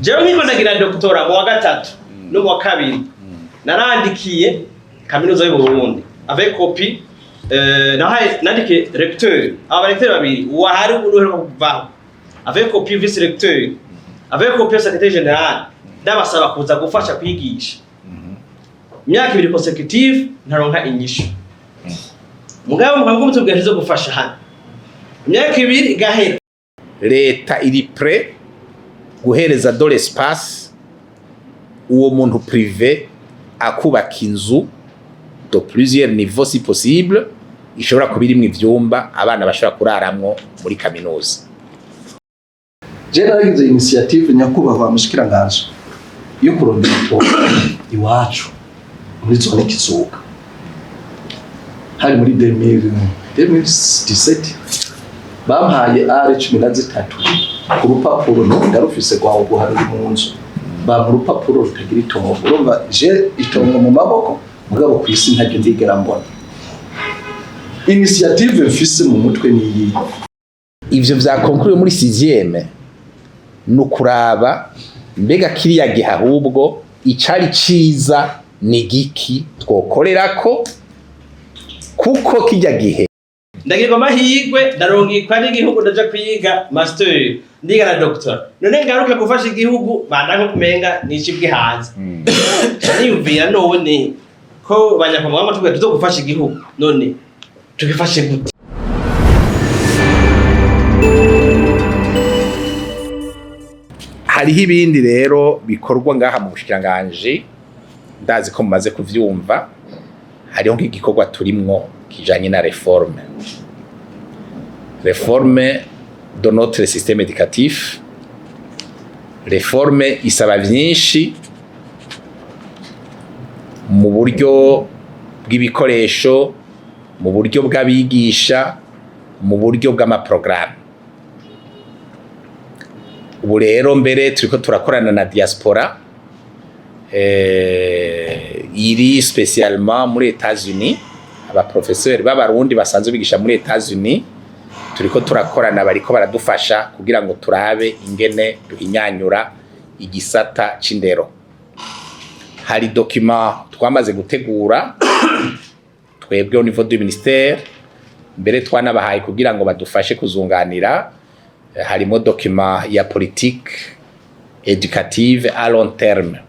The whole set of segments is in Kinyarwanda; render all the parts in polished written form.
jewe nkiko ndagira doktora mu wa gatatu no mu wa kabiri narandikiye kaminuza y'u Burundi avec copie nandike recteur aba recteur babiri wahari uruhero kuvaho avec copie vice recteur avec copie secrétaire général ndabasaba kuza gufasha kwigisha imyaka 2 consecutive ntaronka inyishu mugabo mukango mutubwiriza gufasha hano imyaka 2 igahera leta iri prêt guhereza de l'espace uwo muntu privé akubaka inzu de plusieurs niveaux si possible ishobora kubirimwe ivyumba abana bashobora kuraramwo muri kaminuza. Je naragize initiative nyakubahwa mushikiranganje yo kurondera iwacu muri zone Kizuka hari muri 2017 bampaye R13 ku rupapuro no ndarufise kwawo guharira mu nzu ba mu rupapuro rutagira itongo urumva je itongo mu maboko mugabo kwisi ntajye ndigera mbona initiative mfise mu mutwe niyi ivyo vyakonkuriwe muri 6e nukuraba mbega kiriya gihe ahubwo icari ciza ni giki twokorerako kuko kijya gihe ndagirwa mahigwe ndarongikwa n'igihugu ndaja kwiga master ndiga na doctor none ngaruka gufasha igihugu bandanko kumenga nicibwe hanze niyumvira none ko banyakomwa tugwe tuzo gufasha igihugu none tugifashe gute hariho ibindi rero bikorwa ngaha mu bushikiranganje ndazi ko mumaze kuvyumva hariho nk'igikorwa turimwo kijanye na réforme de notre système éducatif. Réforme isaba vyinshi mu buryo bw'ibikoresho, mu buryo bw'abigisha, mu buryo bw'amaprograme. Ubu rero mbere turiko turakorana na diaspora iri spécialement muri États-Unis, aba professeurs b'abarundi basanzwe bigisha muri États-Unis turiko turakorana bariko baradufasha kugira ngo turabe ingene duhinyanyura igisata c'indero. Hari document twamaze gutegura twebwe au niveau du ministère mbere twanabahaye kugira ngo badufashe kuzunganira. Harimo document ya politique éducative à long terme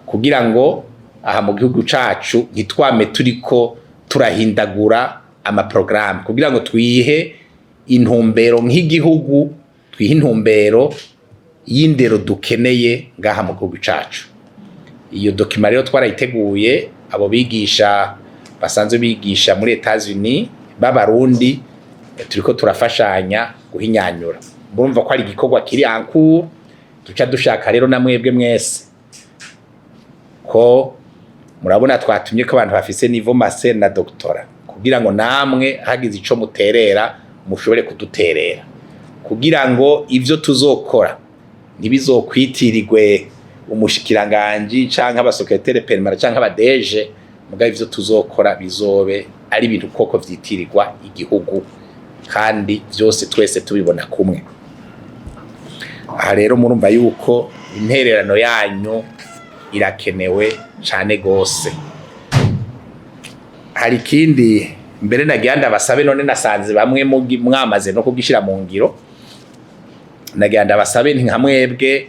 kugira ngo aha mu gihugu cacu ntitwame turiko turahindagura amaprograme kugira ngo twihe intumbero nk'igihugu, twihe intumbero y'indero dukeneye ngaha mu gihugu cacu. Iyo document rero twarayiteguye abo bigisha basanzwe bigisha muri États-Unis b'abarundi turiko turafashanya guhinyanyura. Murumva ko ari igikorwa kiri en cours tuca dushaka rero namwebwe mwese ko murabona twatumye ko abantu bafise niveau master na doctora kugira ngo namwe hagize ico muterera mushobore kuduterera kugira ngo ivyo tuzokora ntibizokwitirirwe umushikiranganje canke abasokreteri permanent canke abadeje mugabe ivyo tuzokora bizobe ari ibintu koko vyitirirwa igihugu kandi vyose twese tubibona kumwe. Aha rero murumva yuko intererano yanyu irakenewe cane gose. Hari ikindi mbere nagiye ndabasabe none nasanze bamwe mwamaze no kugishira mu ngiro. Nagiye ndabasabe nka mwebwe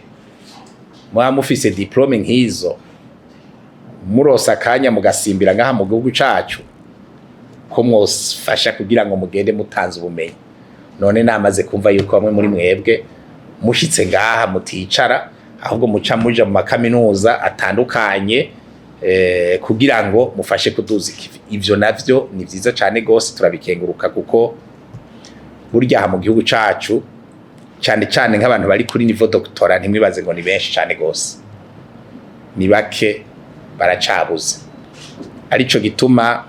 mufise diplome nk'izo murosa kanya mugasimbira ngaha mu gihugu cacu ko mwofasha kugira ngo mugende mutanze ubumenyi. None namaze kumva yuko bamwe muri mwebwe mushitse ngaha muticara ahubwo muca muja mu makaminuza atandukanye kugira ngo mufashe kuduza ivyo navyo ni vyiza cane gose turabikenguruka kuko burya mu gihugu cacu cyane cyane nk'abantu bari kuri niveau doctora ntimwibaze ngo ni benshi cyane gose ni bake baracabuze. Arico gituma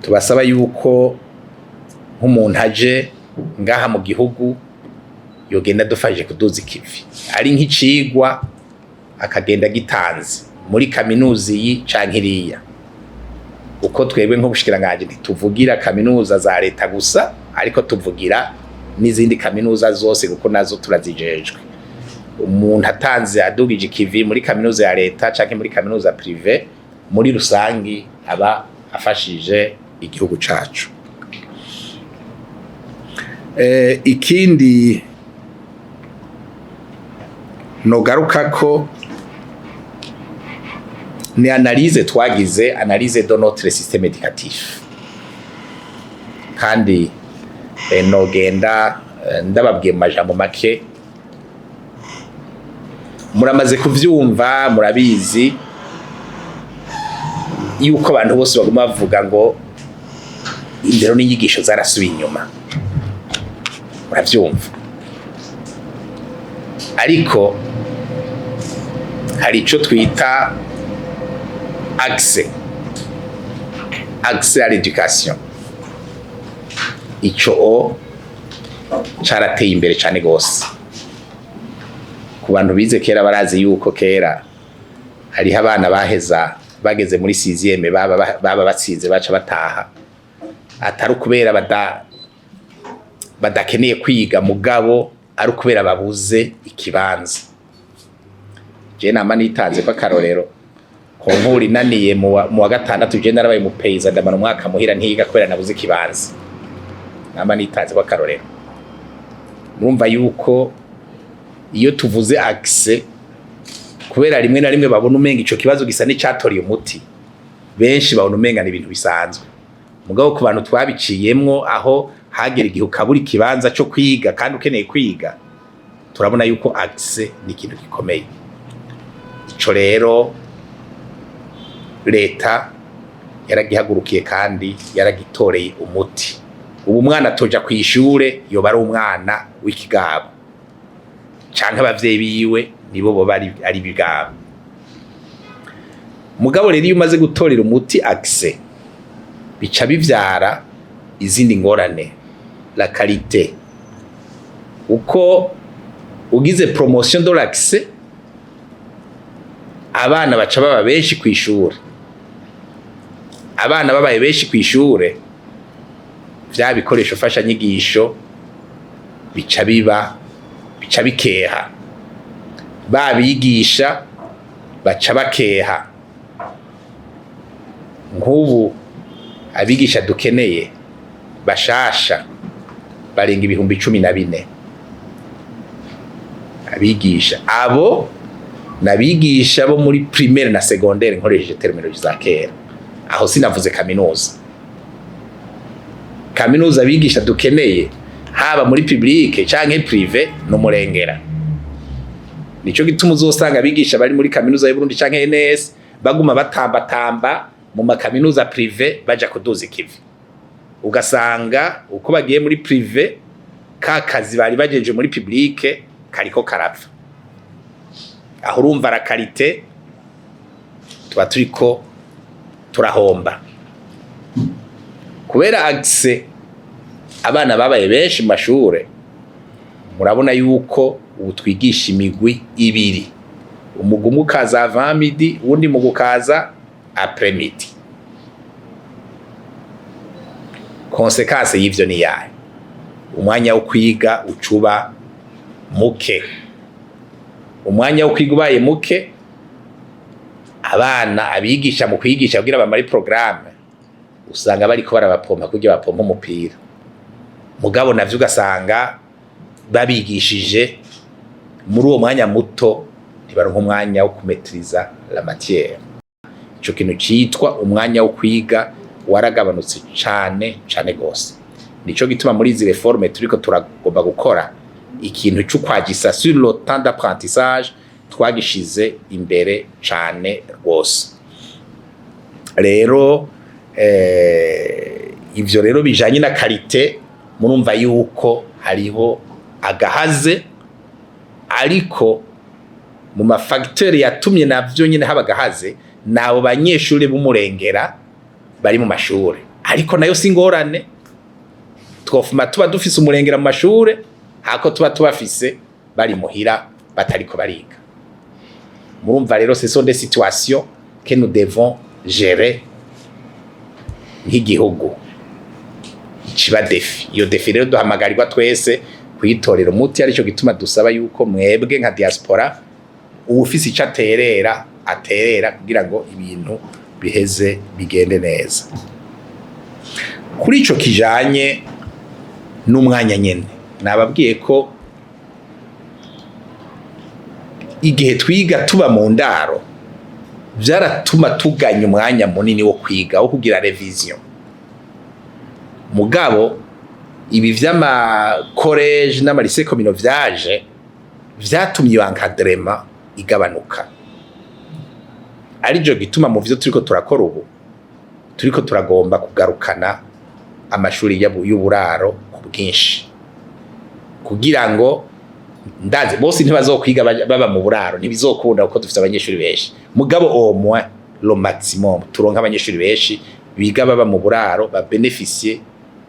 tubasaba yuko nk'umuntu aje ngaha mu gihugu yogenda dufashe kuduza ikivi ari nk'icigwa akagenda gitanze muri kaminuza iyi canke iriya uko twebwe nk'ubushikiranganje ntituvugira kaminuza za leta gusa ariko tuvugira n'izindi kaminuza zose kuko nazo turazijejwe. umuntu atanze adugije ikivi muri kaminuza ya leta canke muri kaminuza prive muri rusangi aba afashije igihugu cacu. Ikindi nogaruka ko ni analyse twagize, analyse de notre système éducatif, kandi nogenda ndababwiye mu majambo make, muramaze kuvyumva, murabizi yuko abantu bose baguma bavuga ngo indero n'inyigisho zarasubiye inyuma, muravyumva. Ariko hari ico twita accès à l'éducation, ico carateye imbere cane gose. Ku bantu bize kera barazi yuko kera hariho abana baheza bageze muri 6e baba batsinze baca bataha, atari ukubera badakeneye kwiga, mugabo ari ukubera babuze ikibanza. Je nama nitanze ko akarorero ko nkuri naniye mu wa gatandatu, je narabaye mu peiza ndamana umwaka muhira ntiga kubera nabuze ikibanza. Nama nitanze ko akarorero. Murumva yuko iyo tuvuze accès, kubera rimwe na rimwe babona umenga ico kibazo gisa n'icatoriye umuti, benshi babona umenga ni ibintu bisanzwe. Mugabo ku bantu twabiciyemwo, aho hagera igihe ukabura ikibanza cyo kwiga kandi ukeneye kwiga, turabona yuko accès ni ikintu gikomeye. Ico rero leta yaragihagurukiye kandi yaragitoreye umuti. Ubu mwana toja kwishure yoba ari umwana w'ikigabo, canke abavyeyi biwe nibo bo bari ari bigabo. Mugabo rero iyo umaze gutorera umuti accès, bica bivyara izindi ngorane, la qualité. Uko ugize promotion de l'accès, abana baca baba benshi kw'ishure. Abana babaye benshi kw'ishure, vya bikoresho fasha nyigisho bica bikeha, babigisha baca bakeha. Nk'ubu abigisha dukeneye bashasha barenga 14,000. Abigisha abo nabigisha bo muri primaire na secondaire, nkoresheje terminologie za kera, aho sinavuze kaminuza. Kaminuza abigisha dukeneye haba muri publique canke privé no murengera. Nico gituma uzosanga abigisha bari muri kaminuza y'u Burundi canke NS baguma batamba mu makaminuza privé baja kuduza ikivi. Ugasanga uko bagiye muri privé, ka kazi bari bajeje muri publique kariko karapfa. Aho urumva la qualité tuba turiko turahomba. Kubera accès abana babaye benshi mu mashure, murabona yuko ubu twigisha imigwi ibiri. Umugwi umwe ukaza avant midi, uwundi mugwi ukaza après midi. Konsekanse y'ivyo ni yahe? Umwanya wo kwiga ucuba muke. Umwanya wo kwiga ubaye muke, abana abigisha mu kwigisha kugira bamare programme, usanga bariko barabapompa kugira bapompa umupira. Mugabo navyo ugasanga babigishije muri uwo mwanya muto, ntibaronka umwanya wo kumetriza la matière. Ico kintu citwa umwanya wo kwiga waragabanutse cane gose. Nico gituma muri izi reforme turiko turagomba gukora ikintu cyo kwagisa sur le temps d'apprentissage, twagishize imbere cane rwose. Rero ivyo rero bijanye na qualité, murumva yuko hariho agahaze, ariko mu mafacteur yatumye navyo nyine haba gahaze nabo banyeshure b'umurengera bari mu mashure. Ariko nayo singorane, twofuma tuba dufise umurengera mu mashure, hako tuba tubafise bari muhira batariko bariga. Murumva rero ce sont des situations que nous devons gérer nk'igihugu. Ciba defi. Iyo defi rero duhamagarirwa twese kuyitorera umuti, arico gituma dusaba yuko mwebwe nka diaspora uwufise ico aterera kugira ngo ibintu biheze bigende neza. Kuri ico kijanye n'umwanya nyene nababwiye ko igihe twiga tuba mu ndaro vyaratuma tuganya umwanya munini wo kwiga wo kugira revision. Mugabo ibi vy'ama college n'ama lycée communaux vyaje vyatumye encadrement igabanuka. Arijo gituma mu vyo turiko turakora ubu turiko turagomba kugarukana amashuri y'uburaro ku bwinshi kugira ngo ndaze bose ntibazokwiga baba mu buraro, ntibizokunda kuko dufite abanyeshuri benshi. Mugabo au moins le maximum turonka abanyeshuri benshi biga baba mu buraro ba bénéficier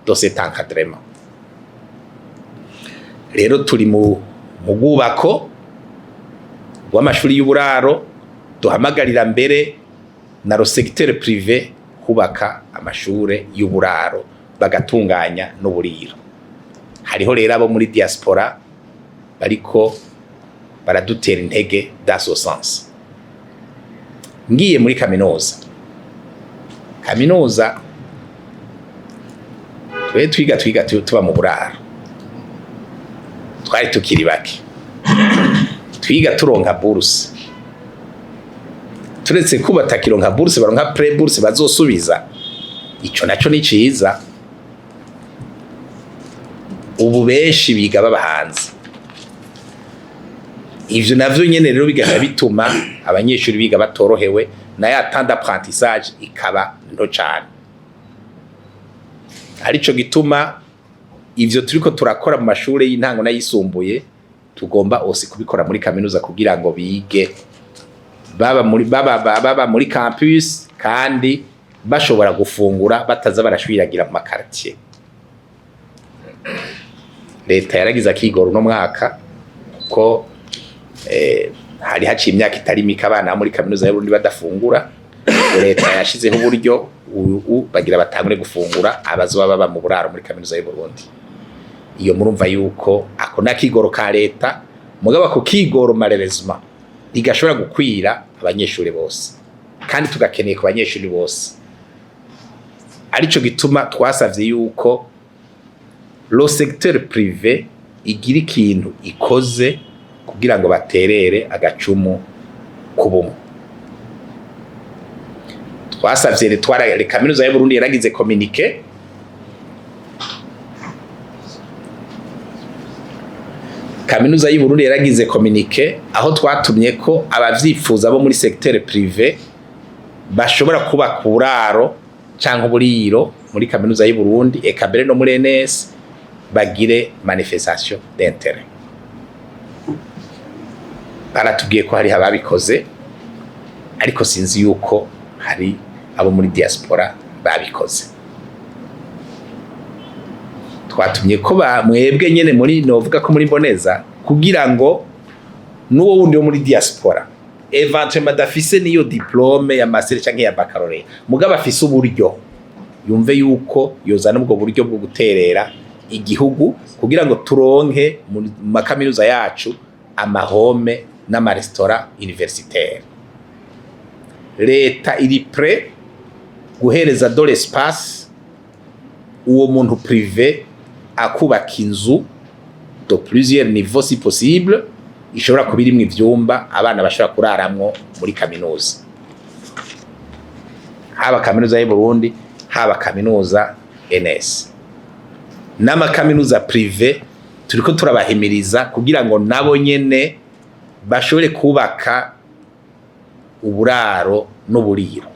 de cet encadrement. Rero turi mu bwubako bw'amashuri y'uburaro, duhamagarira mbere na le secteur privé kubaka amashure y'uburaro bagatunganya n'uburiro. Hariho rero abo muri diaspora bariko baradutera intege dans ce sens. Ngiye muri kaminuza twiga tuba mu buraro, twari tukiri bake, twiga turonka bourse. Turetse kuba takironka bourse baronka pre bourse bazosubiza, ico naco ni ciza. Ubu benshi biga baba hanze, ivyo navyo nyene rero bigana bituma abanyeshuri biga batorohewe na ya temps d'apprentissage ikaba nto cyane. Arico gituma ivyo turiko turakora mu mashuri y'intango n'ayisumbuye tugomba ose kubikora muri kaminuza kugira ngo bige baba muri campus kandi bashobora gufungura bataza barashwiragira mu makartier. Leta yaragize akigoro no mwaka ko hari haciye imyaka itari mike abana muri kaminuza y'Uburundi badafungura. Leta yashizeho uburyo bagira batangure gufungura abazoba baba mu buraro muri kaminuza y'Uburundi. Iyo murumva yuko ako nakigoro ka leta, mugaba ko kigoro malheureusement igashobora gukwira abanyeshuri bose kandi tugakeneye ku banyeshuri bose. Arico gituma twasavye yuko le secteur privé igira ikintu ikoze kugira ngo baterere agacumu kubumu. Twasavye le kaminuza y'Uburundi yaragize communiqué kaminuza y'Uburundi yaragize communiqué aho twatumye ko abavyifuza bo muri secteur privé bashobora kuba kuraro canke uburiro muri kaminuza y'Uburundi eka mbere no muri NS bagire manifestation d'intérêt. Baratubwiye ko hari ababikoze ariko sinzi yuko hari abo muri diaspora babikoze. Twatumye ko mwebwe nyene muri novuga ko muri Mboneza kugira ngo nuwo wundi wo muri diaspora eventuellement dafise niyo diplome ya master canke ya baccalaureat mugaba afise uburyo yumve yuko yozana ubwo buryo bwo guterera igihugu kugira ngo turonke mu makaminuza yacu amahome n'amaresitora universitaire. Leta iri prêt guhereza de l'espace uwo muntu privé akubaka inzu de plusieurs niveaux si possible ishobora kubirimwe ivyumba abana bashobora kuraramwo muri kaminuza, haba kaminuza y'Uburundi haba kaminuza NS n'amakaminuza privé. Turiko turabahimiriza kugira ngo nabo nyene bashobore kubaka uburaro n'uburiro.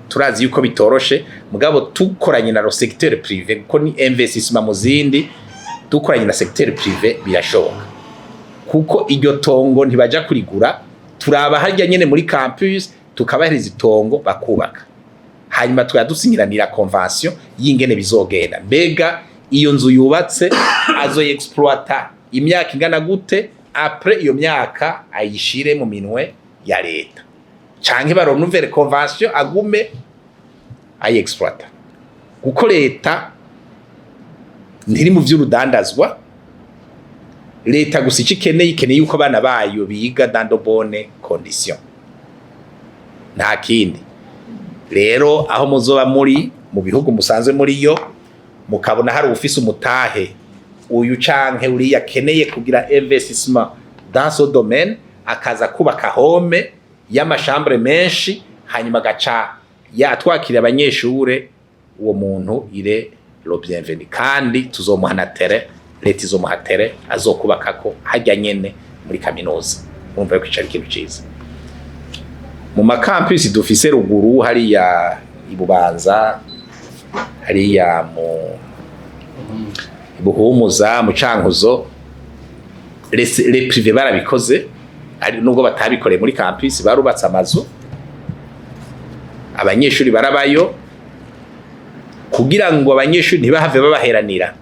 Turazi yuko bitoroshe mugabo tukoranye na secteur privé kuko ni investissement mu zindi, dukoranye na secteur privé birashoboka kuko iryo tongo ntibaja kurigura, turaba harya nyene muri campus tukabahereza itongo bakubaka, hanyuma tukadusinyiranira convention y'ingene bizogenda. Mbega iyo nzu yubatse azoyexploita imyaka ingana gute, après iyo myaka ayishire mu minwe ya leta canke baronke nouvelle convention agume ayexploita. Kuko leta ntiri mu vy'urudandazwa. Leta gusa ikeneye yuko abana bayo biga dans de bonnes conditions, nta kindi. Rero aho muzoba muri mu bihugu musanzwe muri yo, mukabona hari ufise umutahe uyu canke uri yakeneye kugira investissement dans ce domaine, akaza kubaka home y'amashambre menshi, hanyuma gaca yatwakira abanyeshure, uwo muntu ire lo bienvenu, kandi tuzomuha na terrain, leta izomuha terrain azokubakako hajya nyene muri kaminuza. Urumva yuko ico ari ikintu ciza. Mu makampus dufise ruguru hariya Ibubanza, hariya mu Buhumuza, mu Cankuzo, les privés barabikoze, ari nubwo batabikoreye muri campus, barubatse amazu, abanyeshuri barabayo, kugira ngo abanyeshuri ntibahave babaheranira.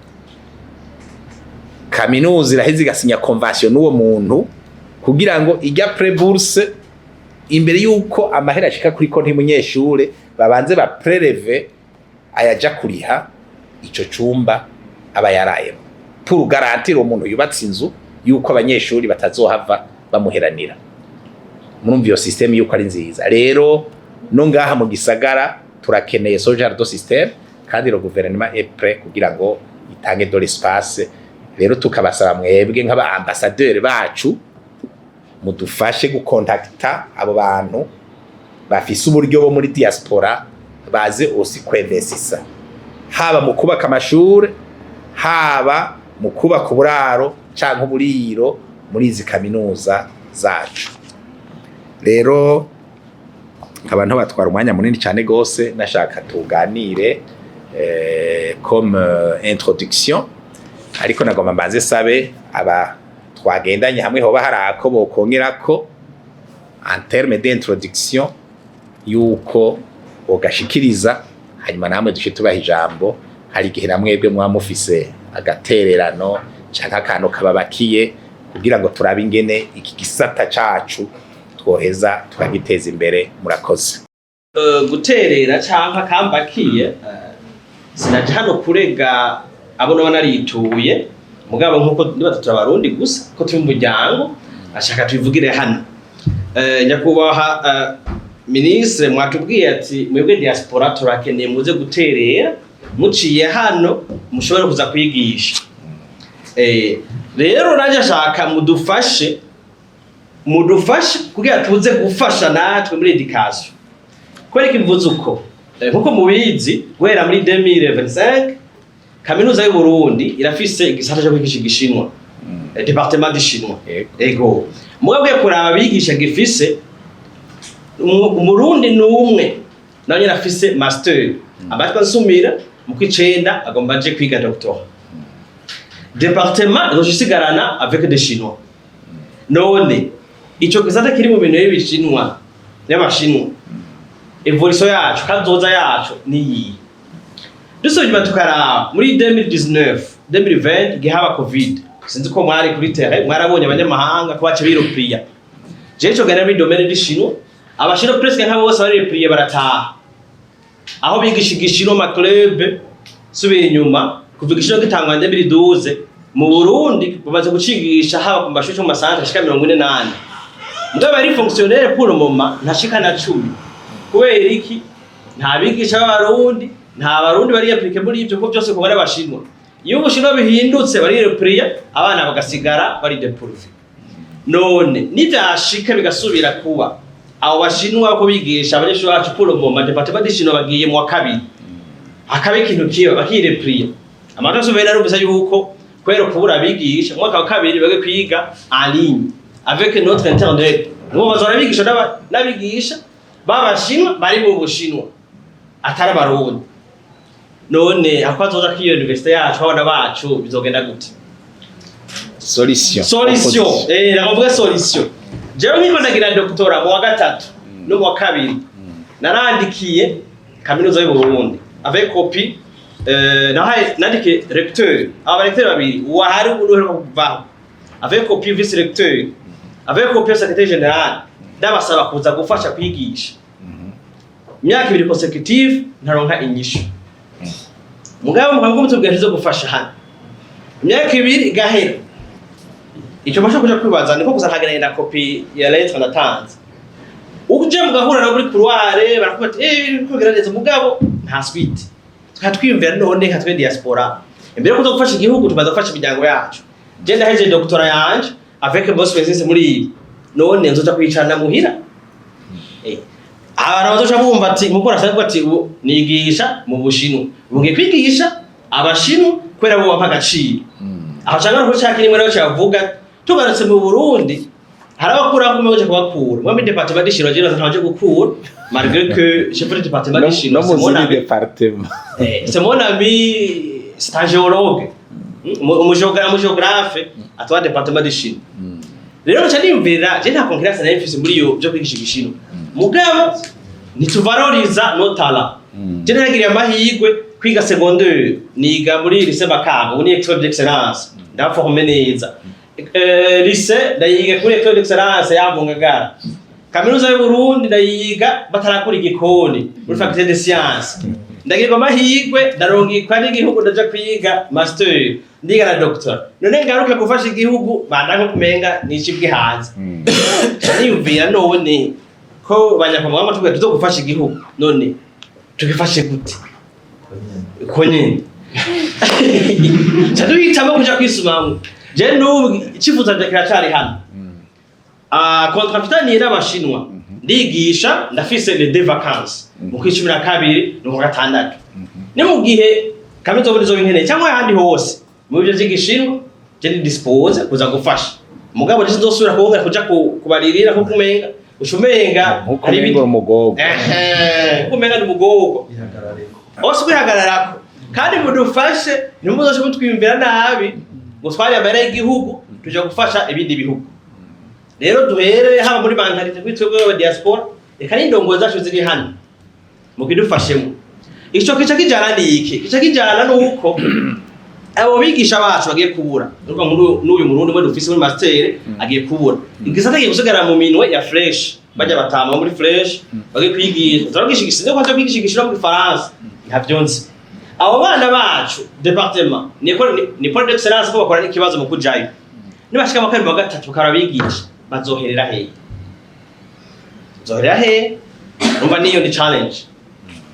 Kaminuza iraheze igasinya convention n'uwo muntu kugira ngo ijya pre-bourse, imbere yuko amahera ashika kuri konti y'umunyeshure babanze ba preleve ayaja kuriha ico cumba aba yarayemo, pour garantir umuntu yubatse inzu yuko abanyeshuri batazohava bamuheranira. Murumva iyo system yuko ari nziza. Rero no ngaha mu gisagara turakeneye ce genre de système, kandi le gouvernement est prêt kugira ngo itange de l'espace. Rero tukabasaba mwebwe nk'aba ambassadeur bacu mudufashe gukontakta abo bantu bafise uburyo bo muri diaspora baze aussi kwinvestisa, haba mu kubaka amashuri, haba mu kubaka uburaro canke uburiro muri izi kaminuza zacu. Rero abantu batwara umwanya munini cyane gose, nashaka tuganire comme introduction, ariko nagomba mbanze sabe aba twagendanye hamwe hoba hari ako bokongerako en terme d'introduction yuko ogashikiriza, hanyuma namwe dushe tubaha ijambo. Hari igihe namwebwe mwamufise agatererano canke akantu kababakiye kugira ngo turabe ingene iki gisata cacu twoheza tukagiteza imbere. Murakoze. Guterera canke akambakiye, sinaje hano kurega abo nabo narituye, mugabo nkuko niba turabarundi gusa ko turi mu muryango, ashaka tubivugire hano. Nyakubahwa ministre, mwatubwiye ati mwebwe diaspora turakeneye muze guterera, muciye hano mushobora kuza kwigisha. Rero naje ashaka mudufashe kugira tuze gufasha natwe muri education. Kweri kimvuze uko nkuko mubizi, guhera muri 2025 kaminuza y'u Burundi irafise igisata cyo kwigisha igishinwa, departement d'Ishinwa. Ego mugabwe kuraba bigisha gifise umurundi n'umwe nawe yarafise master, abatwa nsumira mu kwicenda agomba aje kwiga doctor. Departement izosigarana avec des chinois. None ico gisata kiri mu bintu y'ibishinwa y'abashinwa, evolution yacu kazoza yacu niyi. Dusubira tukaraba muri 2019 gihaba covid, sinzi ko mwari kuri terrain mwarabonye abanyamahanga ko bace biropriya. Je cyo gana muri domaine d'Ishinwa, abashino presque nk'abo bose bari repriye barataha. Aho bigisha igishino ma club subira inyuma kuva igishino gitangwa 2012 mu Burundi bamaze gucigisha haba ku mashusho mu masante ashika 48. Ndo bari fonctionnaire pour le moment ntashika na 10. Kubera iki? Nta bigisha b'abarundi, nta barundi bari applique muri ibyo ko byose ko bari abashinwa. Iyo ubushinwa bihindutse bari repriye, abana bagasigara bari dépourvu. None nivyashika bigasubira kuba abo bashinwa ko bigisha abanyeshuri bacu pour le moment departement d'Ishinwa bagiye mu wa kabiri, akabe ikintu kiyo bakirepriye. Amataso bene arumvisa yuko kwero kubura abigisha mwaka wa kabiri bage kwiga en ligne avec notre internet. Ngo bazora bigisha n'abigisha babashinwa bari mu bushinwa atari abarundi. None akwazoza kiyo university yacu abana bacu bizogenda gute? Solution. Navuga solution. Jewe nkiko ndagira doctora mu wa gatatu no mu wa kabiri, narandikiye kaminuza y'u Burundi avec copie, nahaye nandike recteur, abarecteur babiri wahari uruhero kuvaho, avec copie vice recteur, avec copie secrétaire général, ndabasaba kuza gufasha kwigisha. Myaka 2 consecutive ntaronka inyishu. Mugabo mukagomba tubwiriza gufasha hano. imyaka 2 igahera icyo masho kuja kwibaza niko gusa ntagerenda copy ya lettre natanze uje mugahura na muri couloir barakuba ati kugerageza mugabo nta suite twatwiyumvira none nka twe diaspora imbere ko gufasha igihugu tumaze gufasha imiryango yacu je ndaheje doctora yanje avec boss business muri none nzoza kwicarana muhira abantu bazosha bumva ati mukora cyangwa ati nigisha mu Bushinwa bunge kwigisha abashinu kwera bo bapagaciro aho cyangwa ko cyakiri mwe rero cyavuga tugarutse mu Burundi harabakura ko mweje kubakura moi département d'Ishino je naje gukura malgré que chef de département d'Ishino c'est mon ami c'est mon ami stagiologue mu géographe atwa département d'Ishino rero cyane imvira je nta concurrence na FCC muri yo byo kwigisha igishino mugabo nituvaloriza notala je nagiriye amahirwe kwiga secondaire niga muri lycée Bakamo ni école d'excellence ndaforme neza lycée ndayiga kuri école d'excellence ya Bungagara kaminuza y'u Burundi ndayiga batarakora igikoni muri faculté de sciences ndagirirwa amahirwe ndarongikwa n'igihugu ndaja kwiga master ndiga na doctor none ngaruka gufasha igihugu bandanko kumenga n'icibwe hanze niyumvira none ko banyakamwa tugwe tuzo gufasha igihugu none tugifashe gute ko nyine cyaduyitamo kuja kwisumamwe je n'ubu ikifuza cyari hano contractani n'abashinwa ndigisha ndafise les deux vacances mu kwicumi na kabiri no mu gatandatu ni mu gihe kamizo burizo binkene cyangwa handi hose mu byo by'igishinwa je ndi dispose kuza gufasha mugabo ndizosubira kuvuga kuja kubaririra ko kumenga ushumenga ari bingo umugogo kumenga n'umugogo ose kwihagararako kandi mudufashe ntimuzoje mutwiyumvira nabi ngo twari abere igihugu tuje gufasha ibindi bihugu rero duhere haba muri bankarite kwitwebwe wa diaspora reka n'indongo zacu ziri hano mukidufashemo ico kica kijana niki kica kijana nuko abo bigisha bacu bagiye kubura nuko n'uyu murundi mwe dufise muri master agiye kubura igisata giye gusigara mu minwe ya fresh bajya batama muri fresh bagiye kwigisha turagisha igisinde ko kwigisha igishira muri France ntavyonzi abo bana bacu departement ni pole d'excellence ko bakora ikibazo mu kujayo nibashika mu karimo gatatu karabigisha bazoherera he numva niyo ni challenge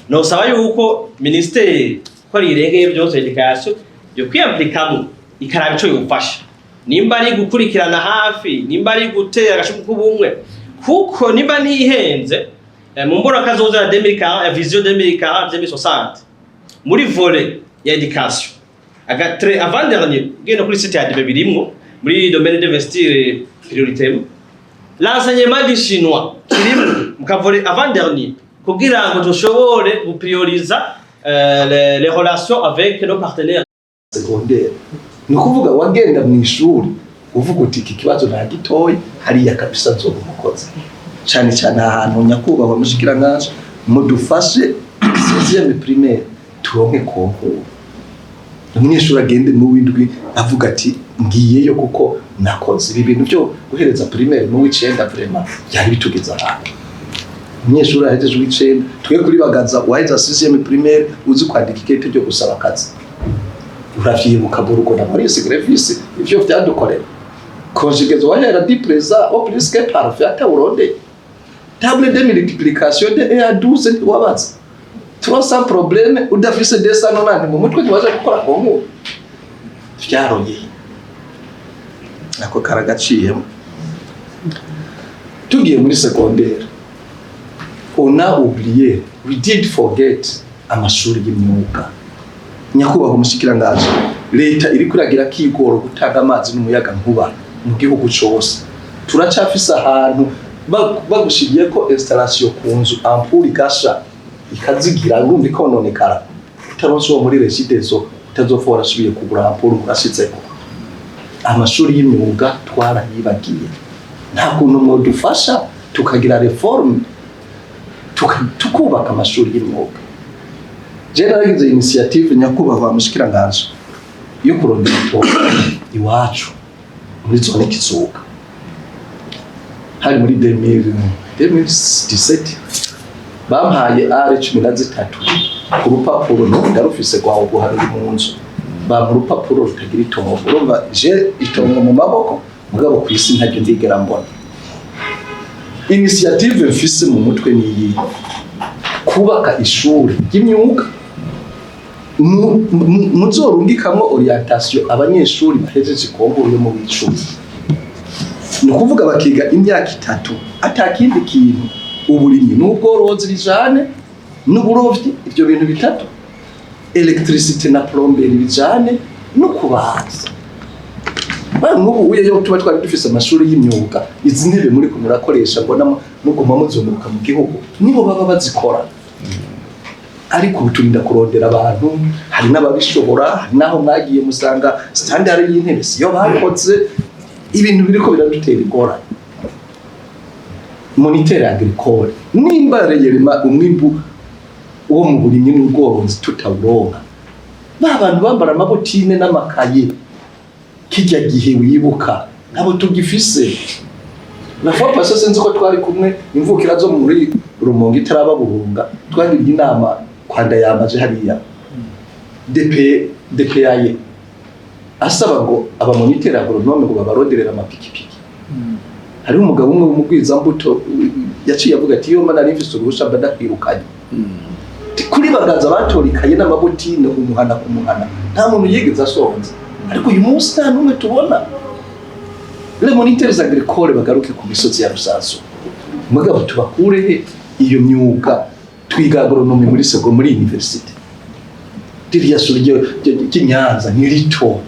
no saba yuko ministeri ko rirengeye byose education yo kwiyaplikamo ikaraba ico yufasha nimba ari gukurikirana hafi nimba ari gutera agashuku kubumwe kuko nimba nihenze mu mbora kazoza ya 2040 ya vision 2040 2060 muri volet ya education agatre avant dernier geno kuri site ya DB birimwo muri domaine d'investir prioritairement l'enseignement du chinois kirimwo mukavole avant dernier kugira ngo tushobore guprioriza les relations avec nos partenaires secondaire ni kuvuga wagenda mu ishuri uvuga uti iki kibazo nta gitoyi hariya kabisa zo umukozi cyane cyane ahantu nyakubahwa mushikiranganje mudufashe 6e primaire turonke konko umunyeshuri agende mu windwi avuga ati ngiyeyo kuko nakoze ibi bintu byo guhereza primaire mu w'icenda vraiment yari bitugeza ahantu umunyeshuri ahejeje w'icenda twe kuri bagaza waheza 6e primaire uzi kwandika ikete ryo gusaba akazi uravyibuka buruko na muri secréfice ivyo vyadukorera conjugaison wahera dipresa au plus que parfait uronde table de multiplication de a 12 wabaza sans problème udafise desa nonandi mu mutwe ntiwaje gukora kongo vyaroye nako karagaciyemo tugiye muri secondaire on a oublié we did forget amashuri y'imyuga nyakubahwa mushikiranganje leta iri kuragira kigoro gutanga amazi n'umuyaga nkuba mu gihugu cyose turacafisa ahantu bagushiriye ko installation ku nzu ampuri gasha ikazigira ngumva ikononekara utaronse wo muri residenzo utazofora asubiye kugura ampuri urashitseko amashuri y'imyuga twarayibagiye nta kuntu mwo dufasha tukagira reforme tukubaka amashuri y'imyuga je naragize initiative nyakubahwa mushikiranganje yo kurondera iwacu muri zone Kizuka hari muri 2017 bampaye R13 ku rupapuro no ndarufise kwawo guharira mu nzu ba mu rupapuro rutagira itongo urumva je itongo mu maboko mugabo ku isi ntajye ndigera mbona. Initiative mfise mu mutwe niyi kubaka ishuri ry'imyuga muzorungikamwo orientation abanyeshuri bahejeje kongoye mu bicumi, ni ukuvuga bakiga imyaka 3 atakindi kintu, uburimyi n'ubworozi bijane n'uburovyi, ibyo bintu bitatu, electricité na plomberie bijane no kubaza. N'ubu uye yo tuba twari dufise amashuri y'imyuga, izi ntebe muri ko murakoresha mbona muguma muzunguruka mu gihugu nibo baba bazikora. Ariko turinda kurondera abantu, hari n'ababishobora, hari naho mwagiye musanga standard y'intebe siyo bakoze, ibintu biriko biradutera igora. Moniteur agricole nimba reyerema umwimbu uwo mu burimyi n'ubworozi tutawuronka, bantu bambara amabotine n'amakaye kijya gihe wibuka abo tugifise. Nafa pasa senze ko twari kumwe imvukira zo muri Rumonge itaraba burunga, twagira inama kwanda yamaje hariya DPAye asaba ngo aba moniteur agronome ngo babaronderera amapikipiki. Hari umugabo umwe umugwiza mbuto yaciye avuga ati yo mana rifise uruhusha badakwirukanye. Kuri bagaza batorikaye n'amabotine umuhana ku muhana nta muntu yigeze asonza, ariko uyu munsi nta numwe tubona. Les moniteurs agricoles bagaruke ku misozi ya Rusazo, mugabo tubakure iyo myuga twiga agronomy muri muri university. Diriya suryo kinyanza ni rito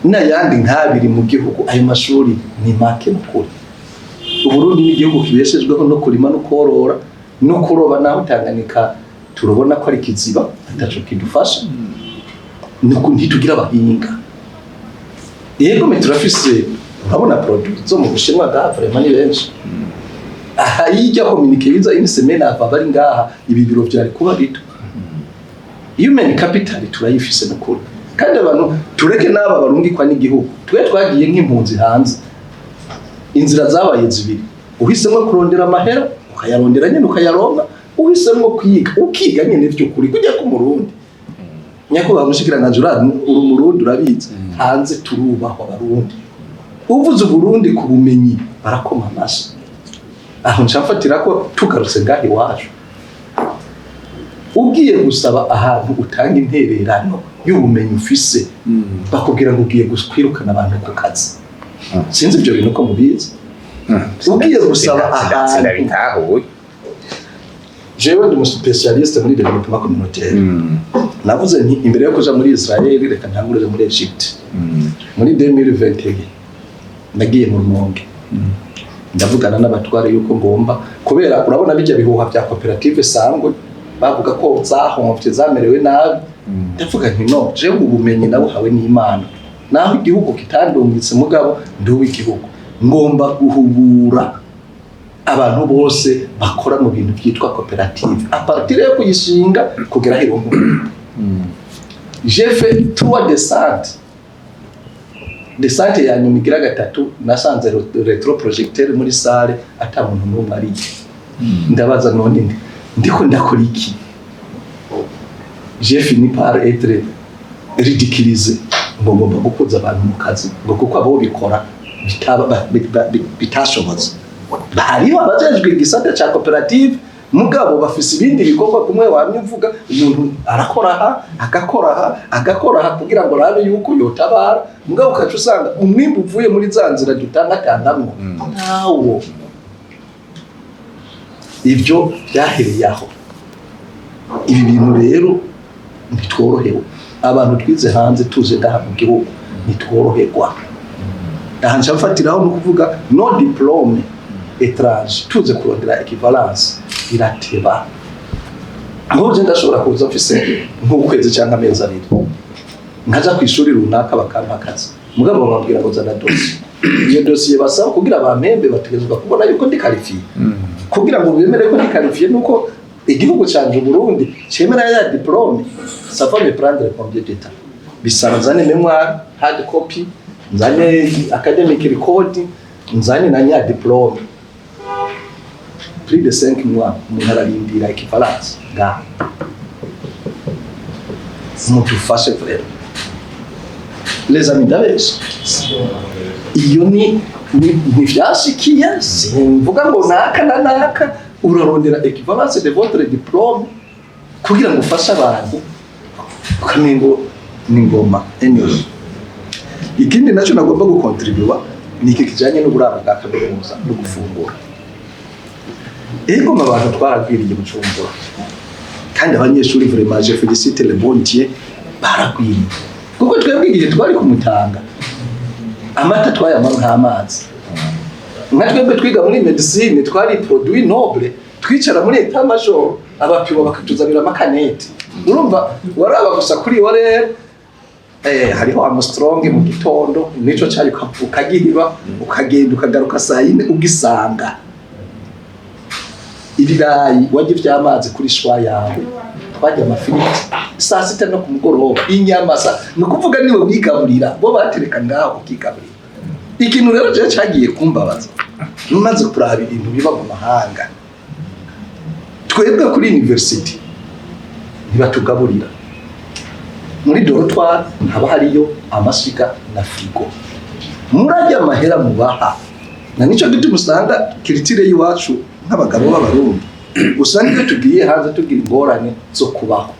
n'ayandi nkabiri mu gihugu, ayo mashuri ni make mukuri. Uburundi ni igihugu kibeshejweho no kurima no korora no kuroba, naho Tanganyika turabona ko ari kiziba ataco kidufasha, nuko ntitugira abahinga. Yego me turafise urabona produit zo mu Bushinwa da vraiment ni benshi. Aha yijya communique biza ini semaine ava bari ngaha ibi biro byari kuba bito. Human capital turayifise n'ukuri, kandi abantu tureke n'aba barungikwa n'igihugu. Twe twagiye nk'impunzi hanze, inzira zabaye zibiri, uhisemo kurondera amahera ukayarondera nyene ukayaronka, uhisemo kwiga ukiga nyene vy'ukuri kujya ku Murundi. Nyakuba mushikiranganje urumurundi urabizi hanze turubaho abarundi, uvuze Burundi ku bumenyi barakoma amaso. Aho nshafatira ko tugarutse ngahi wacu, ugiye gusaba ahantu utanga intererano y'ubumenyi ufise bakubwira ngo ugiye kwirukana abantu ku kazi. Sinzi ibyo bintu ko mubizi. Ugiye gusaba ahantu, jewe ndi umuspecialiste muri development communautaire. Navuze nti imbere yo kuja muri Israel reka ntangurire muri Egypt. Muri 2021 nagiye mu Rumonge, ndavugana n'abatware yuko ngomba, kubera urabona bijya bihuha bya koperative sangwe bavuga ko zahomvye zamerewe nabi. Ndavuga nti no, jewe ubumenyi nabuhawe n'Imana, naho igihugu kitandungitse mugabo ndi w'igihugu, ngomba guhubura abantu bose bakora mu bintu byitwa koperative a partir yo kuyishinga kugera hirungu. J'ai fait 3 descente ya nyuma igira gatatu, nasanze retroprojecteur muri salle ata muntu n'umwe ari. Ndabaza none ndiko ndakora iki? J'ai fini par être ridiculisé, ngo ngomba gukuza abantu mu kazi ngo kuko abo bikora bitashobotse. Bariho abajejwe igisata ca koperative mugabo bafise ibindi bikorwa kumwe wamyuvuga umuntu arakora aha agakora aha kugira ngo rabe yuko yotabara, mugabo ukacu usanga umwimbu uvuye muri zanzira dutangatangamo ntawo. Ibyo byahereye aho. Ibi bintu rero ntitworohewe, abantu twize hanze tuje ndaha mu gihugu ntitworoherwa. Aha nshafatiraho no kuvuga no diplome étrange tuze kurondera equivalence irateba. Aho je ndashobora kuza mfise nk'ukwezi cyangwa amezi abiri nkaja ku ishuri runaka bakampa akazi, mugabo bababwira ngo zana dossier. Iyo dossier basaba kugira abamembe bategezwa kubona yuko ndi qualifié. Kugira ngo bemere ko ndi qualifié nuko igihugu canje Burundi cemera ya diplome, ça va me prendre combien de temps? Bisaba nzane mémoire, hard copy, nzane academic record, nzane na nya diplome. Plus de 5 mois umuntu ararindira equivalence nga mutufashe frère. les amis ndabesha iyo ni vyashikiye simvuga ngo naka na naka urarondera equivalence de votre diplôme kugira ngo ufashe abantu ukamengo ni ngoma anyway. Ikindi nacyo nagomba gukontribua ni iki kijanye n'uburaro bwa kaminuza no gufungura. Ego abantu twaragwiriye Bujumbura kandi abanyeshuri vraiment je félicite le bon Dieu baragwiriye kuko twebwe igihe twari kumutanga amata twayama nk'amazi nka twebwe twiga muri medicine twari produit noble twicara muri etat major abapimo bakatuzanira amakaneti urumva waraba gusa kuri wa rero hariho Armstrong mu gitondo nico cyari ukagihiba ukagenda ukagaruka saa 4 ugisanga ibirayi wagivye amazi kuri shwa yawe twajya amafiriti saa 6 no ku mugoroba inyama sa no kuvuga niwe wigaburira bo batereka ngaho ukigaburira. Ikintu rero je cyagiye kumbabaza numaze kuraba ibintu biba mu mahanga twebwe kuri university ntibatugaburira muri dortoir haba hariyo amashika na frigo murajya amahera mubaha na nico gituma usanga kiritire yiwacu nk'abagabo b'abarundi usanga iyo tugiye hanze tugira ingorane zo kubaho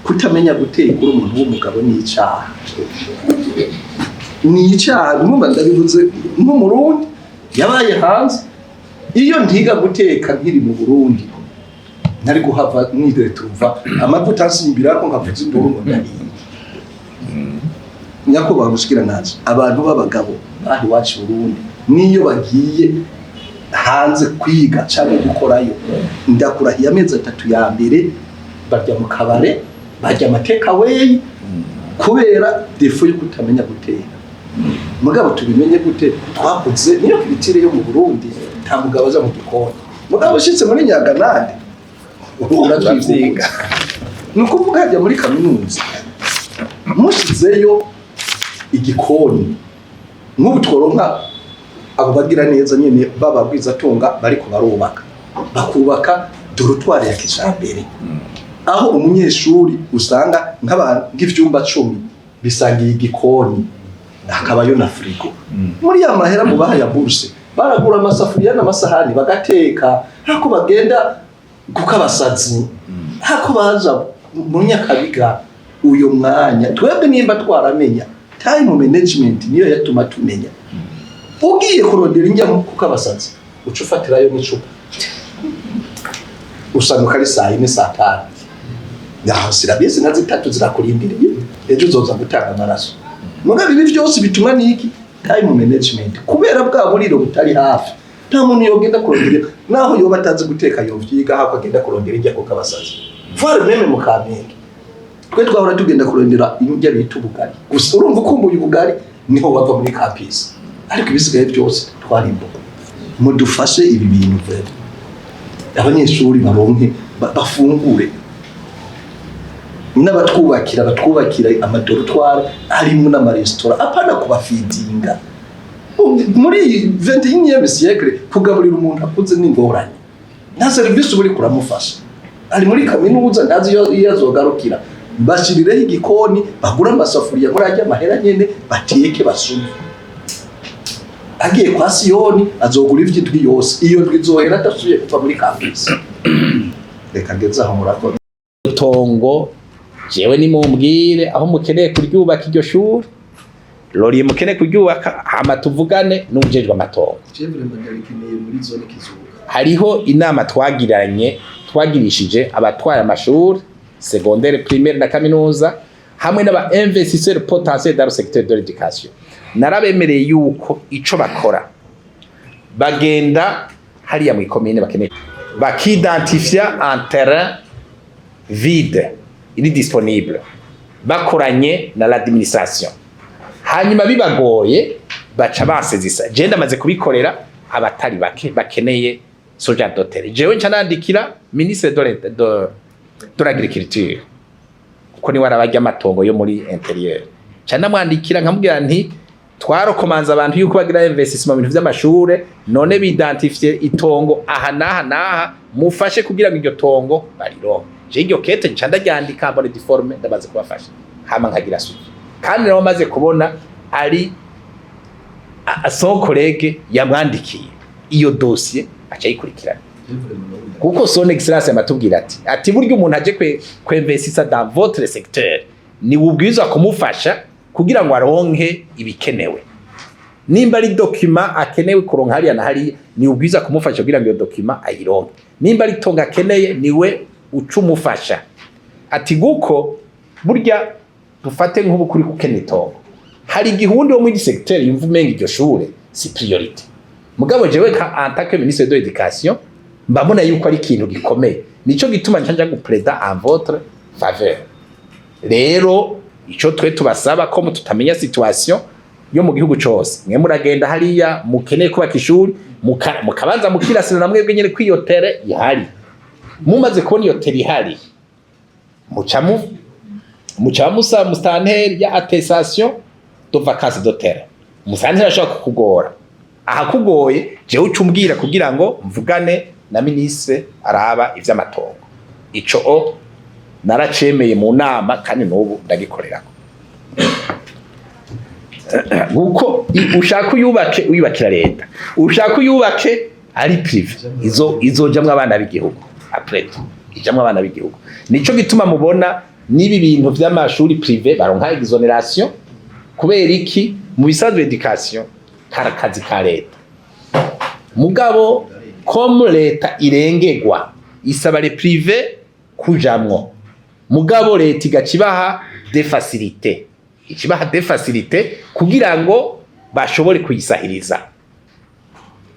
kutamenya guteka uri umuntu w'umugabo ni icyaha numva ndabivuze nk'umurundi yabaye hanze iyo ntiga guteka nkiri mu Burundi nari guhava niretuva amavuta asimbira ko nkavuze induru ngo ndariye nyakubahwa mushikira naje abantu b'abagabo bari wacu Burundi niyo bagiye hanze kwiga cyangwa gukorayo ndakurahiye amezi 3 ya mbere barya mu kabare barya amateka way kubera defo yo kutamenya guteka mugabo tubimenye gute twakuze niyo kiritire yo mu Burundi nta mugabo aza mu gikoni mugabo ushitse muri Nyaganande uratwiga nuko uvuga ajya muri kaminuza mushizeyo igikoni nk'ubu tworonka abo bagira neza nyene bababwiza tunga bariko barubaka bakubaka dortoir ya kijambere aho umunyeshuri usanga nk'ivyumba 10 bisangiye igikoni hakabayo na frigo muri ya mahera mu baha ya bourse baragura amasafuriya n'amasahani bagateka hako bagenda kukabasazi hako baza mu Nyakabiga uyo mwanya twebwe nimba twaramenya time management niyo yatuma tumenya ugiye kurondera injya kukabasazi ucufatirayo n'icupa usanga kari saa 4 saa 5 yaho sirabizi na zitatu zirakurindiriye ejo uzoza gutanga amaraso mugabe ibi byose bituma niki time management kubera bwa buriro butari hafi nta muntu yogenda kurondera naho yoba atazi guteka yovyiga hako agenda kurondera injya kukabasazi vare meme mu Kamenge twe twahora tugenda kurondera injya bita ubugari gusa urumva ukumbuye ubugari niho bava muri campus ariko ibisigaye byose twarimbo mudufashe ibi bintu vere abanyeshuri baronke bafungure n'abatwubakira amadortoir harimo n'amaresitora apana kubafidinga muri 21e siècle kugaburira umuntu akuze n'ingorane nta service uri kuramufasha ari muri kaminuza ndazi iyo azogarukira bashirireho igikoni bagura amasafuriya muri ajya amahera nyene bateke basume agiye kwa Siyoni azogura ivyitwi yose iyo twizohera atasuye kuva muri campus reka ngeza aho murakora tongo jewe ni mumbwire aho mukeneye kuryubaka iryo shuri lori mukeneye kuryubaka hama tuvugane n'ujejwe amatongo hariho inama twagirishije abatwara amashuri secondaire primaire na kaminuza hamwe n'aba investisseurs potentiels dans le secteur de l'éducation narabemereye yuko ico bakora bagenda hariya mu commune bakeneye bakidentifia un terrain vide iri disponible bakoranye na l'administration hanyuma bibagoye baca basezisa je ndamaze kubikorera abatari bake bakeneye soja dotere jewe ncanandikira ministre de l'agriculture kuko ni warabajya amatongo yo muri intérieur cyane mwandikira nkamubwira nti twarokomanza abantu yuko bagira investissement mu bintu by'amashure none bidentifie itongo aha naha mufashe kugira ngo iryo tongo barironke je iryo kete ncanda ryandika mbone diforme ndabaze kubafasha hama nkagira suki kandi nawe amaze kubona ari son collègue yamwandikiye iyo dossier aca yikurikirana kuko son excellence yamatubwira ati buryo umuntu aje kwinvestisa dans votre secteur ni ubwiza kumufasha kugira ngo aronke ibikenewe nimba ari document akenewe kuronka hariya na hariya ni ubwiza kumufasha kugira ngo iyo document ayironke nimba ari tonga akeneye niwe ucumufasha ati guko burya dufate nk'ubu kuri kukena itongo hari igihundi wo muri secteur yumva umenga iryo shure si priorité mugabo jewe ka en tant que ministre de l'éducation mbabona yuko ari ikintu gikomeye nico gituma nshanja gupreda en votre faveur rero ico twe tubasaba ko tutamenya situation yo mu gihugu cyose mwe muragenda hariya mukeneye kubaka ishuri mukabanza mukirasira namwe bwe nyene kwiyotere ihari mumaze kubona iyo teri ihari muca musa mustanteri ya attestation de vacances de terre mustanteri ashaka kukugora aha kugoye jewe ucumbwira kugira ngo mvugane na ministre araba ivy'amatongo ico naracemeye mu nama kandi n'ubu ndagikorerako guko ushaka uyubakira leta ushaka uyubake ari prive izojamwe abana b'igihugu après ijamwe abana b'igihugu nico gituma mubona nibi bintu vy'amashuri prive baronka exoneration kubera iki mu bisanzwe education karakazi ka leta mugabo comme leta irengegwa isaba le prive kujamwo mugabo leta igacibaha des facilités ikibaha des facilités kugira ngo bashobore kuyisahiriza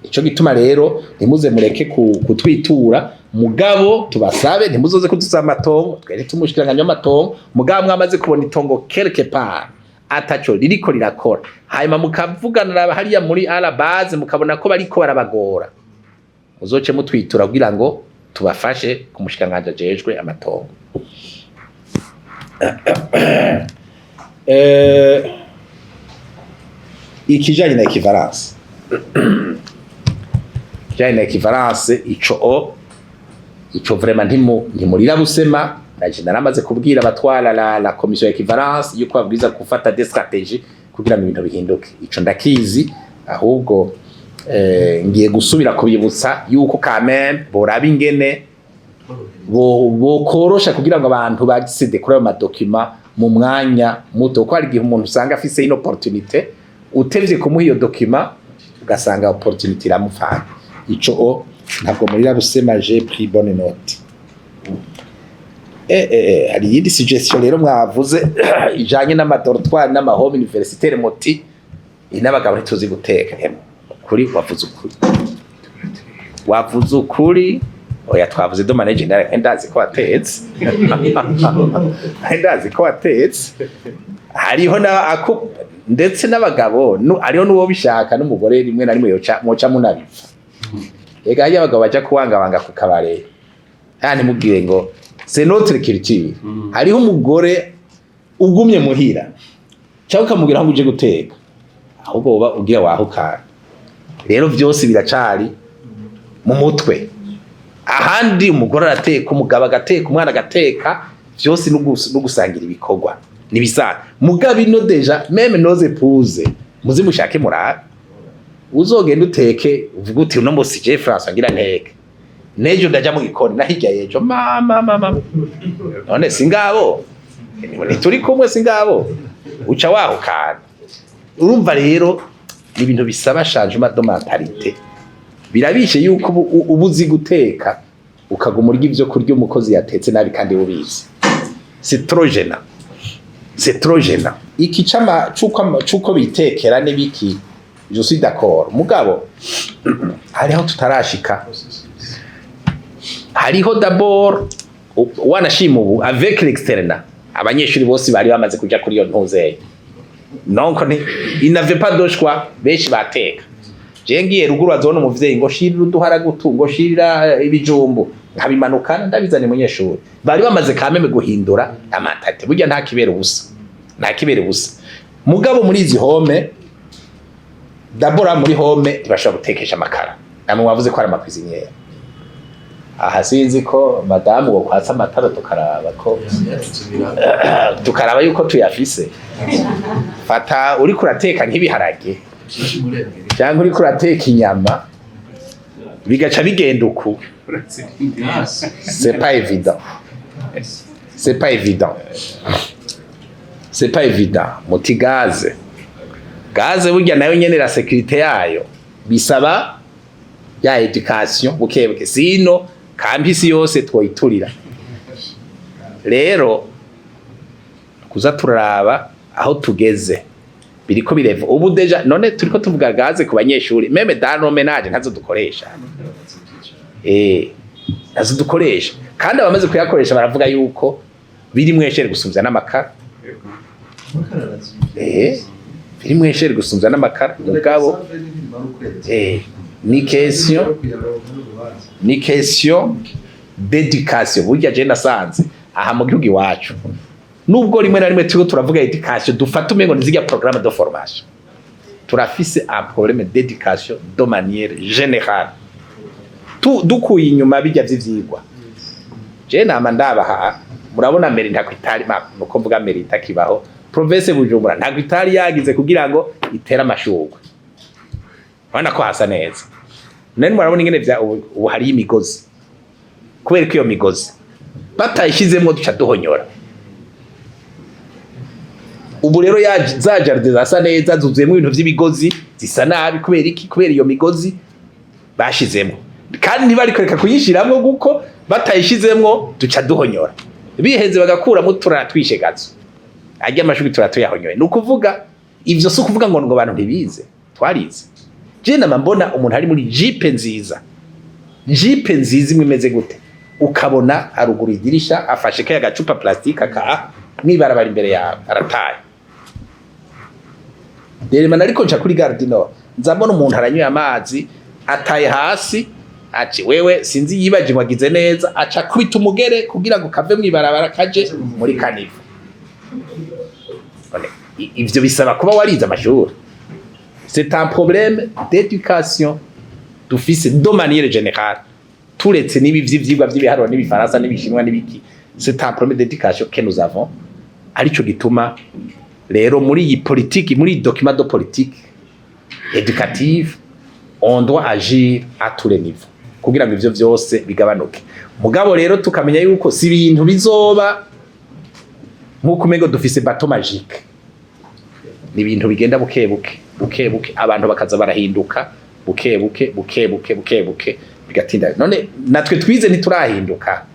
ico gituma rero ntimuze mureke kutwitura mugabo tubasabe ntimuzoze kuduza amatongo twere tumushikiranganya amatongo mugabo mwamaze kubona itongo quelque part ataco ririko rirakora hanyuma mukavugana hariya muri ala base mukabona ko bariko barabagora muzoce mutwitura kugira ngo tubafashe kumushikiranganya jejwe amatongo ikijanye na equivalence kijanye na equivalence ico vraiment ntimurira busema naje naramaze kubwira abatwara la commission ya equivalence yuko babwiza gufata des stratégies kugira ngo ibintu bihinduke ico ndakizi ahubwo ngiye gusubira kubibutsa yuko quand même boraba ingene bo korosha kugira ngo abantu bagise kuri ayo madokima mu mwanya muto ko ari gihe umuntu usanga afise ino opportunité utevye kumuha iyo document ugasanga opportunité iramufana ico ntabwo muri busema j'ai pris bonne note hari yindi suggestion rero mwavuze ijanye n'amadortoir n'amahome universitaire moti inabagabo ntituzi guteka kuri wavuze ukuri oya twavuze do manager ndare ndazi ko atetse ndazi ko atetse hariho na ako ndetse n'abagabo hariho n'uwo bishaka n'umugore rimwe na rimwe moca munabipfa ega y'abagabo baja kuwangabanga ku kabare yani mubwire ngo c'est notre culture hariho umugore ugumye muhira cyangwa ukamubwira ngo uje guteka ahubwo uba ugira wahukana rero byose biracari mu mutwe ahandi umugore arateka umugabo agateka umwana agateka byose no gusangira ibikorwa nibisa mugabe no deja meme noze puze muzi mushake murabe uzogenda uteke uvuga uti uno musi je France ngira nteke nejo ndaja mu gikoni nahijya yejo mama none singabo ni turi kumwe singabo uca waho kana urumva rero ibintu bisaba changement de mentalité birabishe yuko ubuzi guteka ukagumura ivyo kurya umukozi yatetse nabi kandi ubizi c'est trop gênant iki chama cuko bitekera nebiki je suis d'accord mugabo hariho tutarashika hariho d'abord wanashima ubu avec l'externe abanyeshuri bose bari bamaze kuja kuri iyo ntuzeye donc il n'avait pas de choix beshi bateka jengiye ruguru azone umuvyeyi ngo shirira uduhara gutungo shirira ibijumbu nkabimanukana ndabizane munyeshuri bari bamaze kameme guhindura amatate burya nta kibera ubusa mugabo muri izi home dabora muri home bashobora gutekesha amakara namwe wavuze ko ari amakwiziniere aha sinzi ko madamu wo kwatsa amatara tukaraba ko tukaraba yuko tuyafise. Fata uri kurateka nk'ibiharage cyangwa uri kurateka inyama bigaca bigenda uku. C'est pas évident. C'est pas évident. C'est pas évident. Muti gaze burya nayo nyene la sécurité yayo bisaba ya education bukebuke, sino kampisi yose twoyiturira. Rero kuza turaraba aho tugeze biriko bireva ubu deja none turiko tuvuga gaze ku banyeshuri meme dano menage ntazo dukoresha nazo dukoresha kandi abamaze kuyakoresha baravuga yuko biri mweshere gusumvya n'amakara biri mweshere gusumvya n'amakara mugabo ni question d'éducation. Burya je nasanze aha mu gihugu iwacu nubwo rimwe na rimwe turiko turavuga education dufata umengo nizirya programme de formation, turafise un problème d'éducation de manière générale dukuye inyuma bijya vy'ivyigwa. Je nama ndabaha murabona meri ntakwitari nuko mvuga meri itakibaho province Bujumbura ntakwitari yagize kugira ngo itera amashurwe, bana ko hasa neza. Nani murabona ingene vya ubu hari imigozi, kubera ko iyo migozi batayishizemo duca duhonyora. Ubu rero za jardin zasa neza zuzuyemo ibintu vy'ibigozi zisa nabi kubera iki? Kubera iyo migozi bashizemo, kandi ntibari kureka kuyishiramwo guko batayishizemo duca duhonyora. Biheze bagakuramo turatwishe gazo ajya amashuri turatuyahonyoye. Nukuvuga ivyo si kuvuga ngo abantu ntibize, twarize. Je nama mbona umuntu ari muri jipe nziza imwe imeze gute, ukabona aruguru idirisha afashe kaya gacupa plastique aka mwibarabara imbere yawe arataye. Derema nariko nca kuri Gare du Nord nzabona umuntu aranyuye amazi ataye hasi, aci wewe sinzi yibaje wagize neza, aca kubita umugere kugira ngo kave mwibarabara kaje muri kanivu. Ivyo bisaba kuba warize amashuri. C'est un problème d'éducation dufise de manière générale. Turetse nibi vy'ivyigwa vy'ibiharuro n'ibifaransa n'ibishinwa n'ibiki, c'est un problème d'éducation que nous avons. Arico gituma rero muri iyi politique, muri document de politique éducative, on doit agir à tous les niveaux kugira ngo ivyo vyose bigabanuke. Mugabo rero tukamenya yuko si ibintu bizoba nkuko umengo dufise bateau magique, ni ibintu bigenda bukebuke abantu bakaza barahinduka bukebuke bigatinda. None natwe twize ntiturahinduka.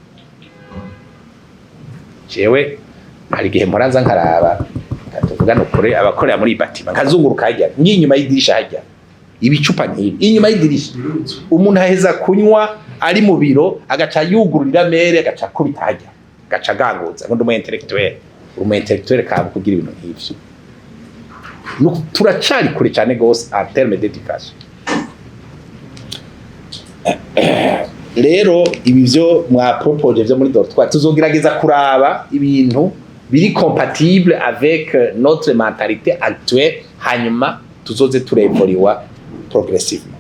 Jewe hari gihe mporanza nkaraba katuvugana ukore abakorera muri batima nkazunguruka hajya nginyuma y'idirisha hajya ibicupa nkibi inyuma y'idirisha, umuntu aheza kunywa ari mu biro agaca yugururira mere agaca kubita hajya gaca ganguza ngo ndumu intellectuel kabu kugira ibintu nk'ivyo. Turacari kure cyane gose en terme d'éducation. Rero ibi byo mwa propose byo muri dortoir tuzogerageza kuraba ibintu biri compatible avec notre mentalité actuelle, hanyuma tuzoze turevolwa progressivement.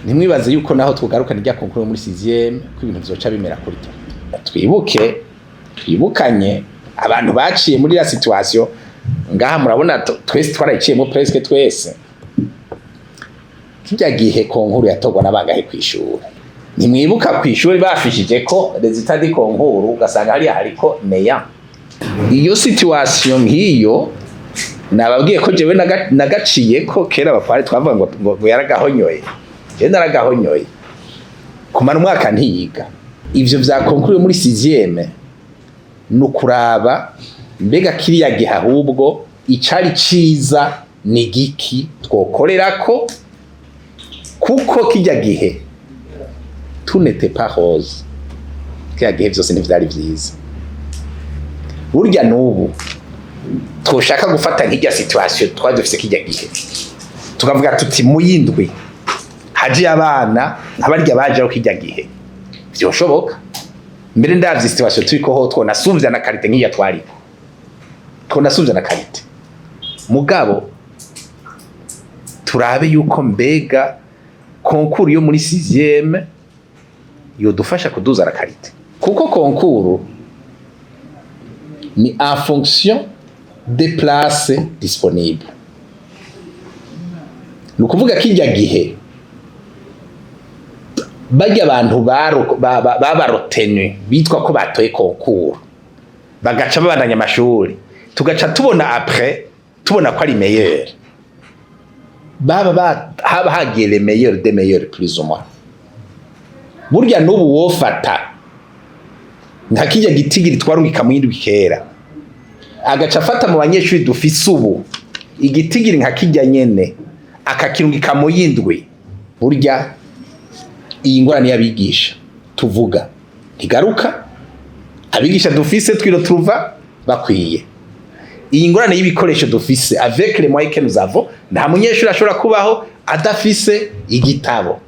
Nimwibaze yuko naho tugaruka n'ijya konkuru muri 6e ko ibintu bizoca bimera kuri to. Twibukanye abantu baciye muri la situation ngaha. Murabona twese twarayiciyemo presque twese. Kijya gihe konkuru yatogwa nabangahe kwishura, nimwibuka kwishura bafishije ko resultat di konkuru ugasanga hariko neya. Iyo situation nk'iyo nababwiye ko jewe nagaciye ko kera bapari twavuga ngo yaragahonyoye. Je naragahonyoye kumara umwaka ntiyiga. Ivyo vya konkuru muri 6e nukuraba mbega kiriya gihe ahubwo icari ciza ni giki twokorerako, kuko kijya gihe tunete pas rose, kijya gihe vyose ntivyari vyiza. Burya n'ubu twoshaka gufata nk'ijya situation twadufise kijya gihe tukavuga tuti muyindwi haje abana abarya baje aho kijya gihe vyoshoboka. Mbere ndavye situation turiko ho twonasumvya na karite nk'iya twariko twonasumvya na karite. Mugabo turabe yuko mbega konkuru yo muri 6e yodufasha kuduza la qualité, kuko concours ni en fonction des places disponibles. Ni ukuvuga kijya gihe bajya abantu babarotenu bitwa ko batoye concours bagaca babandanya amashuri, tugaca tubona après tubona ko ari meilleur, haba hagiye les meilleurs des meilleurs plus ou moins. Burya n'ubu wofata nka kijya gitigiri twarungika mu yindi kera, agaca afata mu banyeshuri dufise ubu igitigiri nka kijya nyene akakirungika mu yindwi, burya iyi ngorane y'abigisha tuvuga ntigaruka. Abigisha dufise twiro turuva bakwiye. Iyi ngorane y'ibikoresho dufise avec les moyens que nous avons, nta munyeshuri ashobora kubaho adafise igitabo.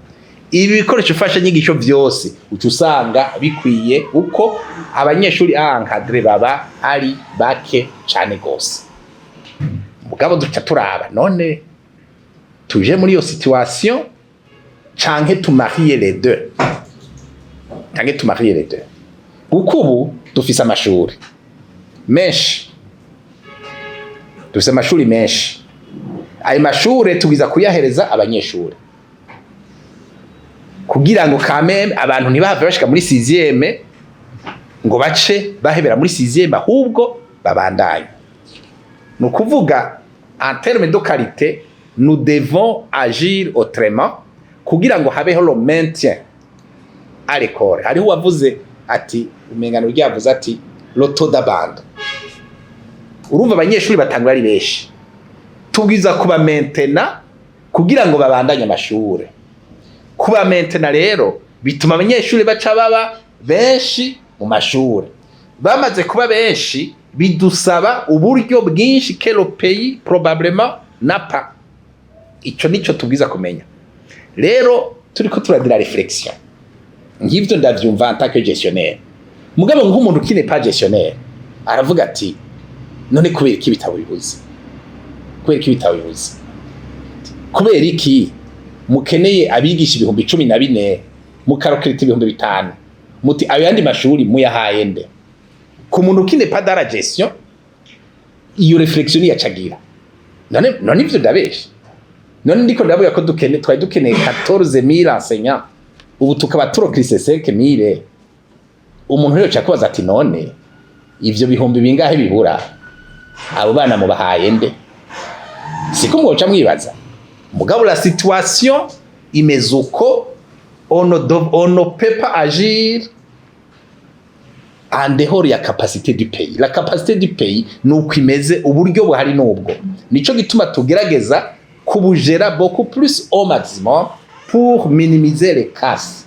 Ibi bikoresho fasha nyigisho vyose ucu usanga bikwiye uko abanyeshuri encadré baba ari bake cyane gose. Mugabo duca turaba none tuje muri iyo situation canke tumarier les deux. Kuko ubu dufise amashuri menshi, ayo mashuri tugiza kuyahereza abanyeshuri kugira ngo kameme abantu ntibahave bashika muri 6e ngo bace bahebera muri 6e, ahubwo babandanye. Ni ukuvuga en termes de qualité nous devons agir autrement kugira ngo habeho le maintien à l'école. Hariho wavuze ati umengano ryavuze ati loto d'abandon. Urumva abanyeshuri batangura ari benshi, tubwiza kuba maintena kugira ngo babandanye amashuri. Kuba maintena rero bituma abanyeshuri baca baba benshi mu mashuri. Bamaze kuba benshi bidusaba uburyo bwinshi que le pays probablement n'a pas. Ico nico tubwiza kumenya. Rero turiko turadira réflexion. Ngivyo ndavyumva en tant que gestionnaire. Mugabo nk'umuntu qui n'est pas gestionnaire aravuga ati none kubera iki bitabo bibuze? Kubera iki mukeneye abigisha 14,000 mukarokirita 5,000 muti ayo yandi mashuri muyahaye nde? Ku muntu qui n'est pas dans la gestion iyo réflexion yacagira. None ivyo ndabesha. None ndiko ndavuga ko twari dukeneye 14,000 enseignants, ubu tukaba turokrise 5,000. Umuntu rero cyakubaza ati none ivyo bihumbi bingahe bibura? Abo bana mubahaye nde? Siko mwoca mwibaza. Mugabo la situation imeze uko on ne peut pas agir en dehors ya capacité du pays. La capacité du pays nuko imeze, uburyo buhari n'ubwo. Nico gituma tugerageza kubugera beaucoup plus au maximum pour minimiser les casses.